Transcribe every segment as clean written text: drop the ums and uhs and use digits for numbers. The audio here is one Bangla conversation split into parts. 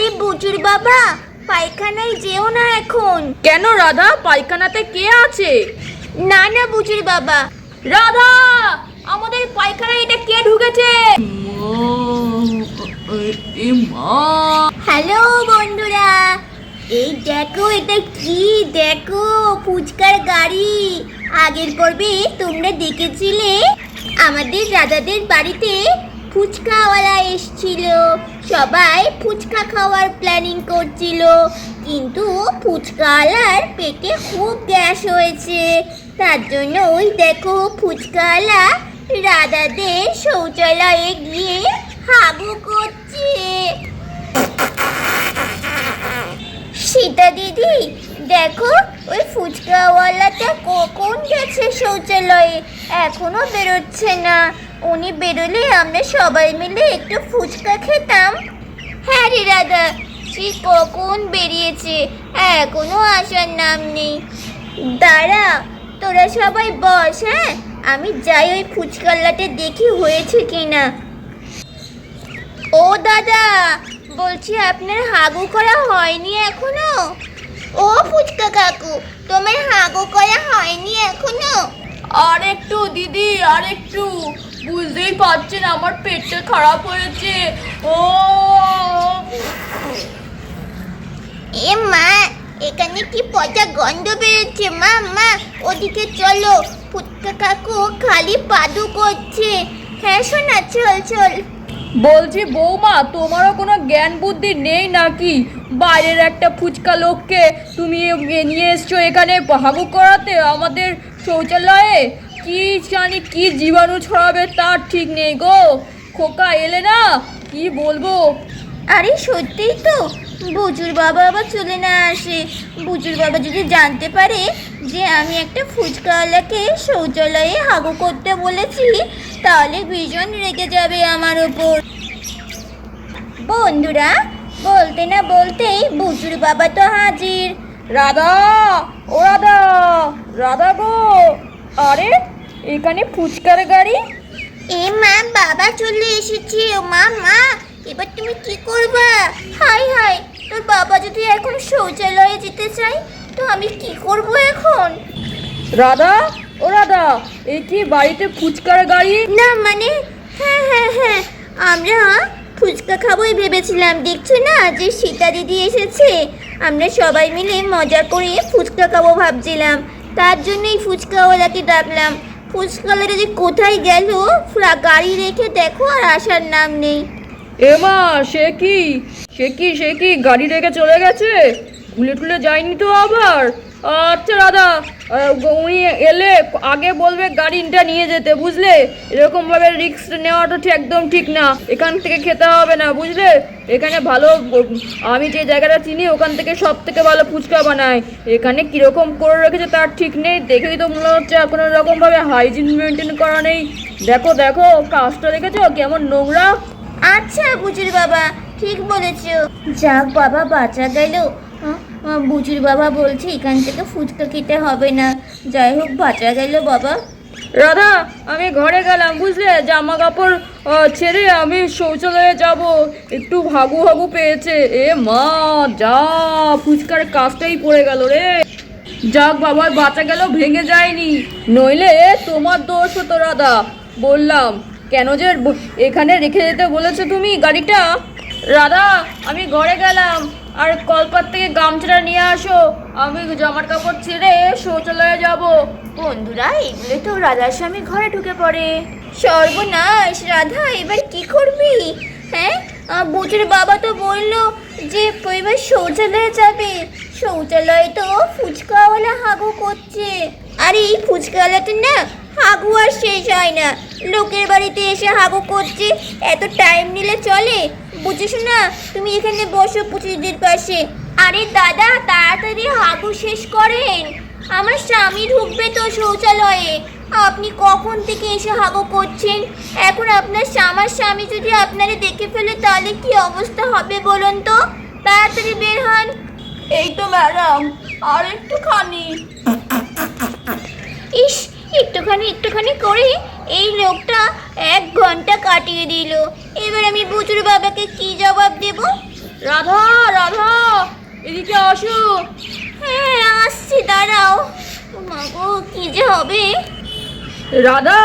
আরে বুচুর বাবা, পায়খানায় যেও না এখন। কেন রাধা, পায়খানাতে কে আছে? না না বুচুর বাবা। রাধা, আমাদের পায়খানায় এটা কে ঢুকেছে? হ্যালো বন্ধুরা, এই দেখো এটা কি, দেখো ফুচকার গাড়ি। আগের পর্বে তোমরা দেখেছিলে আমাদের রাজাদের বাড়িতে ফুচকাওয়ালা এসেছিল, সবাই ফুচকা খাওয়ার প্ল্যানিং করছিল, কিন্তু ফুচকাওয়ালার পেটে খুব গ্যাস হয়েছে। তার জন্য ওই দেখো ফুচকাওয়ালা রাজাদের শৌচালয়ে গিয়ে হাগু করছে। সীতা দিদি দেখো, ওই ফুচকাওয়ালাটা কখন গেছে শৌচালয়ে, এখনো বেরোচ্ছে না। উনি বেরোলে আমরা সবাই মিলে একটু ফুচকা খেতাম। হ্যাঁ রে রাধা, সে কখন বেরিয়েছে, এখনো আসার নাম নেই। দাঁড়া, তোরা সবাই বস, হ্যাঁ আমি যাই ওই ফুচকাওয়ালাটা দেখি হয়েছে কিনা। ও দাদা, বলছি আপনার হাগু করা হয়নি এখনো? ও ফুচকা কাকু, তোমার হাগু করা হয়নি এখনো? আর একটু দিদি, আর একটু, বুঝতেই পারছেন আমার পেটটা খারাপ হয়েছে। ও এ মা, এখানে কি পচা গন্ধ বেরোচ্ছে। মা মা, ওদিকে চলো, ফুচকা কাকু খালি পাদু করছে। হ্যাঁ শোনা, চল চল। বলছি বৌমা, তোমারও কোনো জ্ঞান বুদ্ধি নেই নাকি? বাইরের একটা ফুচকা লোককে তুমি নিয়ে এসছো এখানে হাগু করাতে আমাদের শৌচালয়ে। কি জানি কি জীবাণু ছড়াবে তার ঠিক নেই গো। খোকা এলে না, কি বলবো। আরে সত্যিই তো, বুজুর বাবা আবার চলে না আসে। বুজুর বাবা যদি জানতে পারে যে আমি একটা ফুচকাওয়ালাকে শৌচালয়ে হাগু করতে বলেছি, তাহলে ভীষণ রেগে যাবে আমার ওপর। বন্ধুরা, বলতে না বলতেই বুজুর বাবা তো হাজির। রাধা, ও রাধা, রাধা গো, আরে এখানে ফুচকার গাড়ি। এ মা, বাবা চলে এসেছে। ও মা মা, এবার তুমি কি করবা? হাই হাই, তোর বাবা যদি এখন শৌচালয়ে যেতে চাই, তো আমি কি করব এখন? রাধা, ও রাধা, এই কি বাড়িতে ফুচকার গাড়ি? না মানে, হ্যাঁ হ্যাঁ হ্যাঁ, আমরা ফুচকা খাবোই ভেবেছিলাম। দেখছো না যে সীতা দিদি এসেছে, আমরা সবাই মিলে মজা করে ফুচকা খাবো ভাবছিলাম, তার জন্যই ফুচকাওয়ালাকে ডাকলাম। ফুচকাওয়ালাটা যে কোথায় গেল, গাড়ি রেখে দেখো আর আসার নাম নেই। এমা, সে কি গাড়ি রেখে চলে গেছে? ভুলে টুলে যায়নি তো আবার? আচ্ছা রাধা, উনি এলে আগে বলবে গাড়িটা নিয়ে যেতে, বুঝলে? এরকমভাবে রিস্ক নেওয়াটা একদম ঠিক না। এখান থেকে খেতে হবে না, বুঝলে? এখানে ভালো, আমি যে জায়গাটা চিনি ওখান থেকে সব থেকে ভালো ফুচকা বানায়। এখানে কীরকম করে রেখেছে তার ঠিক নেই, দেখেই তো মনে হচ্ছে কোনো রকমভাবে হাইজিন মেনটেন করা নেই। দেখো দেখো, কাজটা রেখেছো কেমন নোংরা। আচ্ছা বুজুর বাবা, ঠিক বলেছ। যাক বাবা, বাঁচা গেল। বুজুর বাবা বলছে এখান থেকে ফুচকা খেতে হবে না, যাই হোক বাঁচা গেল বাবা। রাধা, আমি ঘরে গেলাম, বুঝলে? জামা কাপড় ছেড়ে আমি শৌচালয়ে যাব, একটু হাগু হাগু পেয়েছে। এ মা, যা ফুচকার কাজটাই পড়ে গেল রে। যাক বাবা, বাঁচা গেল, ভেঙে যায়নি, নইলে তোমার দোষ হতো রাধা। বললাম কেন যে এখানে রেখে যেতে বলেছো তুমি গাড়িটা। রাধা, আমি ঘরে গেলাম, আর কলপার থেকে গামছাটা নিয়ে আসো, আমি জামার কাপড় ছেড়ে শৌচালয়ে যাব। বন্ধুরা, এগুলো তো রাধার স্বামী ঘরে ঢুকে পড়ে। সর্বনাশ, রাধা এবার কি করবি? হ্যাঁ, বুজুর বাবা তো বললো যে এবার শৌচালয়ে যাবে, শৌচালয়ে তো ফুচকাওয়ালা হাগু করছে। আর এই ফুচকাওয়ালাটা না হাগু আর শেষ হয় না, লোকের বাড়িতে এসে হাগু করছে। এত টাইম নিলে চলে? বুঝিস না, তুমি এখানে বসো পুচুদের পাশে। আরে দাদা, তাড়াতাড়ি হাগু শেষ করেন, আমার স্বামী ঢুকবে তো শৌচালয়ে। আপনি কখন থেকে এসে হাগু করছেন? এখন আপনার আমার স্বামী যদি আপনারে দেখে ফেলে তাহলে কি অবস্থা হবে বলুন তো? তাড়াতাড়ি বের হন। এই তো ম্যাডাম, আর একটুখানি। ইস, একটুখানি করে এই লোকটা 1 ঘন্টা কাটিয়ে দিল। এবার আমি বুজুর বাবাকে কি জবাব দেব? রাধা, এদিকে আসো। হ্যাঁ আসছি, দাঁড়াও। ও মা গো, কি যে হবে। রাধা,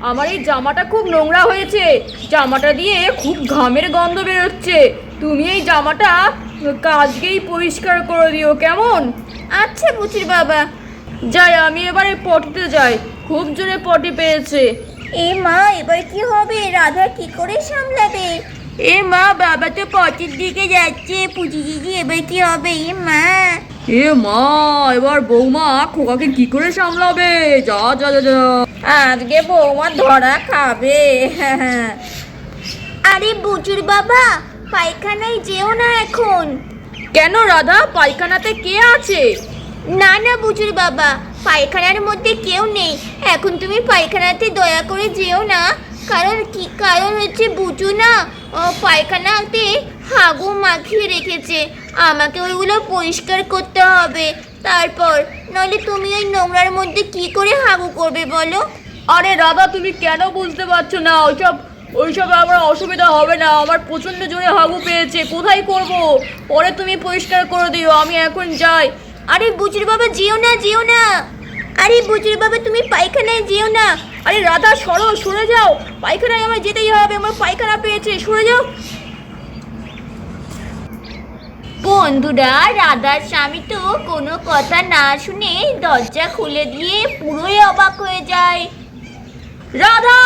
আমার এই জামাটা খুব নোংরা হয়েছে, জামাটা দিয়ে খুব ঘামের গন্ধ বেরোচ্ছে। তুমি এই জামাটা আজকেই পরিষ্কার করে দিও, কেমন? আচ্ছা বুচির বাবা। যাই, আমি এবারে পটিতে যাই, খুব জোরে পটি পেয়েছে। এ মা, এবার কি হবে? রাধা কি করে সামলাবে? এ মা, বাবা তো পথের দিকে যাচ্ছে, পুচি দিদি এবার কি হবে? এ মা। এ মা, এবার বৌমা খোকাকে কি করে সামলাবে? যা যা যা যা। আজকে বৌমা ধরা খাবে। আরে বুচুর বাবা, পায়খানায় যেও না এখন। কেন রাধা, পায়খানাতে কে আছে? না না বুচুর বাবা, পায়খানার মধ্যে কেউ নেই। এখন তুমি পায়খানাতে দয়া করে যেও না। কারণ হচ্ছে বুচু না পায়খানাতে হাগু মাখিয়ে রেখেছে। আমাকে ওইগুলো পরিষ্কার করতে হবে তারপর, নইলে তুমি ওই নোংরার মধ্যে কি করে হাগু করবে বলো? আরে রাধা, তুমি কেন বুঝতে পারছো না? ওইসব আমার অসুবিধা হবে না, আমার প্রচন্ড জোরে হাগু পেয়েছে, কোথায় করব? পরে তুমি পরিষ্কার করে দিও, আমি এখন যাই। আরে বুচুর বাবা, যেও না যেও না। আরে বুচুর বাবা, তুমি পায়খানায় যেও না। আরে রাধা, সরে যাও, পায়খানায় আমার যেতেই হবে, আমার পায়খানা পেয়েছে, সরে যাও। বন্ধুরা, রাধার স্বামী তো কোনো কথা না শুনে দরজা খুলে দিয়ে পুরোই অবাক হয়ে যায়। রাধা,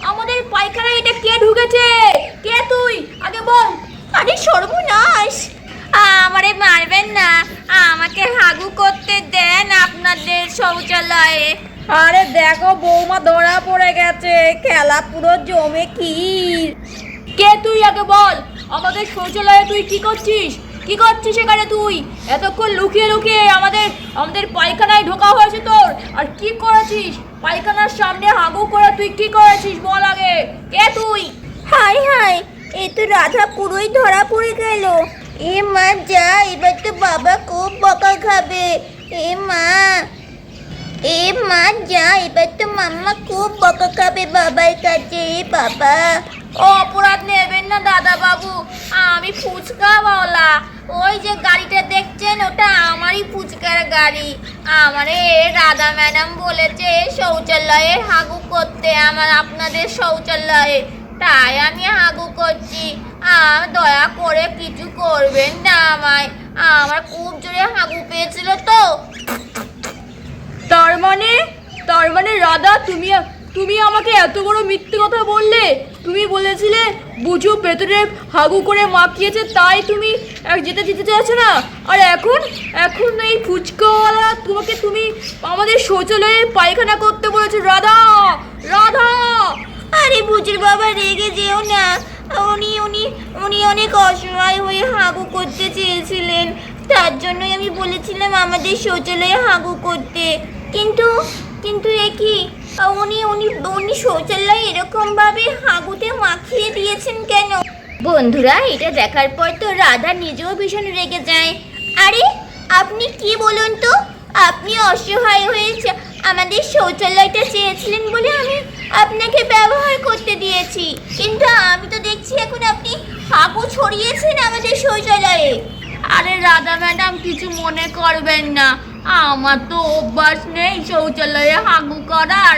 আমাদের পায়খানায় এটা কে ঢুকেছে? কে তুই? আগে বল। আরে সর্বনাশ, আমারে মারবেন না, আমাকে হাগু করতে দেন আপনাদের শৌচালয়ে। আরে দেখো, বৌমা ধরা পড়ে গেছে, খেলা পুরো জমে ক্ষীর। কে তুই? আগে বল, আমাদের শৌচালয়ে তুই কি করছিস? কি করছিস এখানে তুই? এতক্ষণ লুকিয়ে লুকিয়ে আমাদের পায়খানায় ঢোকা হয়েছে তোর, আর কি করেছিস? পায়খানার সামনে হাগু করে তুই কি করেছিস বল আগে, কে তুই? হাই হাই, এ তো রাধা পুরোই ধরা পড়ে গেল। এ মা যা, এবার তো বাবা খুব বকা খাবে। এ মা যা, এবার তো মাম্মা খুব বকা খাবে বাবার কাছে। এ বাবা। অপরাধ নেবেন না দাদা বাবু, আমি ফুচকাওয়ালা। ওই যে গাড়িটা দেখছেন, ওটা আমারই ফুচকার গাড়ি। আমারে রাধা ম্যাডাম বলেছে শৌচালয়ে হাগু করতে, আপনাদের শৌচালয়ে, তাই আমি হাগু করছি। দয়া করে কিছু করবেন না আমায়, আমার খুব জোরে হাগু পেয়েছিল তো। তার মানে রাধা, তুমি আমাকে এত বড় মিথ্যে কথা বললে? তুমি বলেছিলে বুঝু ভেতরে হাগু করে মাখিয়েছে, তাই তুমি যেতে চাইছো না। আর এখন এই ফুচকাওয়ালা তুমি আমাদের শৌচালয়ে পায়খানা করতে বলেছো। রাধা, রাধা। আরে বুঝুর বাবা, রেগে যেও না। উনি অনেক অসহায় হয়ে হাগু করতে চেয়েছিলেন, তার জন্যই আমি বলেছিলাম আমাদের শৌচালয়ে হাগু করতে। কিন্তু এ কি, উনি শৌচালয়ে এরকম ভাবে হাগুতে মাখিয়ে দিয়েছেন কেন? বন্ধুরা, এটা দেখার পর তো রাধা নিজেও ভীষণ রেগে যায়। আরে আপনি কি বলুন তো, আপনি অসহায় হয়েছে আমাদের শৌচালয়টা চেয়েছিলেন বলে আমি আপনাকে ব্যবহার করতে দিয়েছি, কিন্তু আমি তো দেখছি এখন আপনি হাগু ছড়িয়েছেন আমাদের শৌচালয়ে। আরে রাধা ম্যাডাম, কিছু মনে করবেন না, আমার তো অভ্যাস নেই শৌচালয়ে হাগু করার,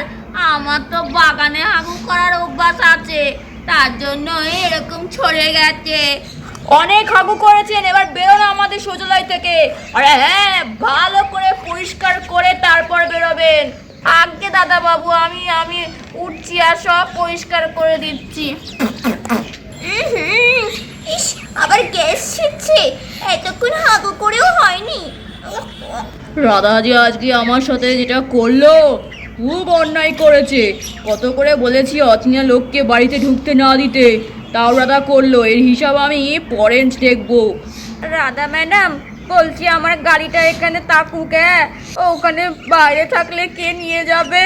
আমার তো বাগানে হাগু করার অভ্যাস আছে, তার জন্য এরকম ছড়ে গেছে। অনেক হাগু করেছেন, এবার বেরোন আমাদের শৌচালয় থেকে। আরে হ্যাঁ, ভালো করে পরিষ্কার করে তারপর বেরোবেন। আগে দাদা বাবু, আমি উঠছি আর সব পরিষ্কার করে দিচ্ছি। ইস, আবার গ্যাস ছিটছে, এতক্ষণ হাগু করেও হয়নি। রাধাজি আজকে আমার সাথে যেটা করলো খুব অন্যায় করেছে। কত করে বলেছি অচেনা লোককে বাড়িতে ঢুকতে না দিতে, তাও রাধা করলো। এর হিসাব আমি পরে দেখবো। রাধা ম্যাডাম, বলছি আমার গাড়িটা এখানে থাকুক, ওখানে বাইরে থাকলে কে নিয়ে যাবে?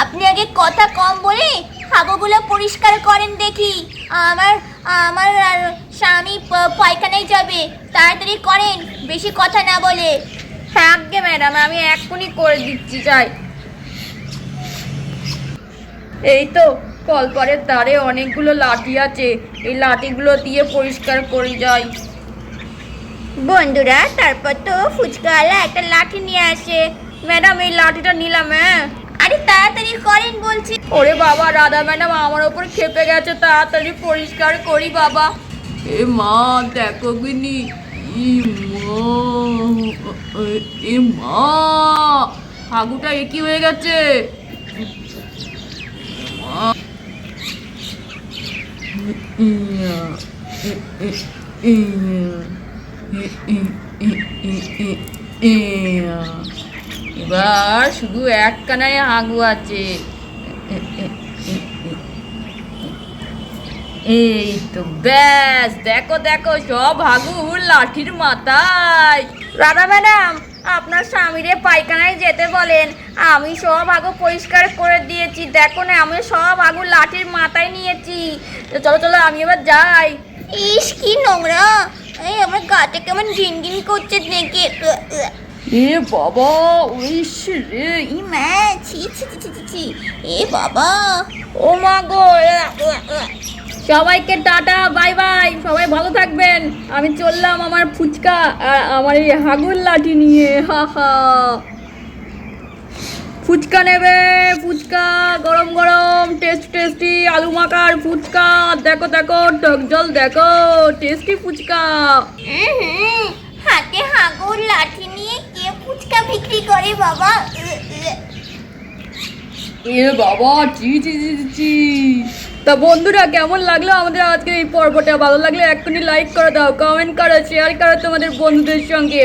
আপনি আগে কথা কম বলে হাগুগুলো পরিষ্কার করেন দেখি। আমার স্বামী পায়খানায় যাবে, তাড়াতাড়ি করেন, বেশি কথা না বলে। হ্যাঁ আজ্ঞে ম্যাডাম, আমি এক্ষুনি করে দিচ্ছি, যাই। এই তো কলপারের ধারে অনেকগুলো লাঠি আছে, এই লাঠিগুলো দিয়ে পরিষ্কার করে যাই। বন্ধুরা তারপর তো ফুচকাওয়ালা একটা লাঠি নিয়ে আসে। ম্যাডাম এই লাঠিটা নিলাম। হ্যাঁ আরে তাড়াতাড়ি করেন বলছি। ওরে বাবা, রাধা ম্যাডাম আমার ওপর খেপে গেছে, তাড়াতাড়ি পরিষ্কার করি বাবা। এ মা দেখো গিনি, এ মা হাগুটা একই হয়ে গেছে। এবার শুধু এক কানায় হাগু আছে। এই তো ব্যাস, দেখো দেখো সব হাগু লাঠির মাথায়। রাধা ম্যাডাম আপনার স্বামীরে পায়খানায় যেতে বলেন, আমি সব আগু পরিষ্কার করে দিয়েছি। দেখো না আমি সব আগু লাঠির মাথায় নিয়েছি। তো চলো চলো আমি এবার যাই। ইস কি নোংরা, এই আমার গাটা কেমন ঘিন ঘিন করছে দেখে। এ বাবা ওইস রে, ই মা, ছি ছি ছি ছি ছি, এ বাবা। ও মা গো। সবাইকে টাটা, বাই বাই, সবাই ভালো থাকবেন। আমি চললাম আমার ফুচকা আর আমার এই হাগুর লাঠি নিয়ে। হা হা। ফুচকা নেবে? ফুচকা গরম গরম টেস্টি টেস্টি আলু মাখার ফুচকা। দেখো দেখো টক জল, দেখো টেস্টি ফুচকা। হাতে হাগুর লাঠি নিয়ে কে ফুচকা বিক্রি করে বাবা? এ বাবা চি চি চি চি চি। তা বন্ধুরা কেমন লাগলো আমাদের আজকের এই পর্বটা? ভালো লাগলে এক্ষুনি লাইক করে দাও, কমেন্ট করো, শেয়ার করো তোমাদের বন্ধুদের সঙ্গে।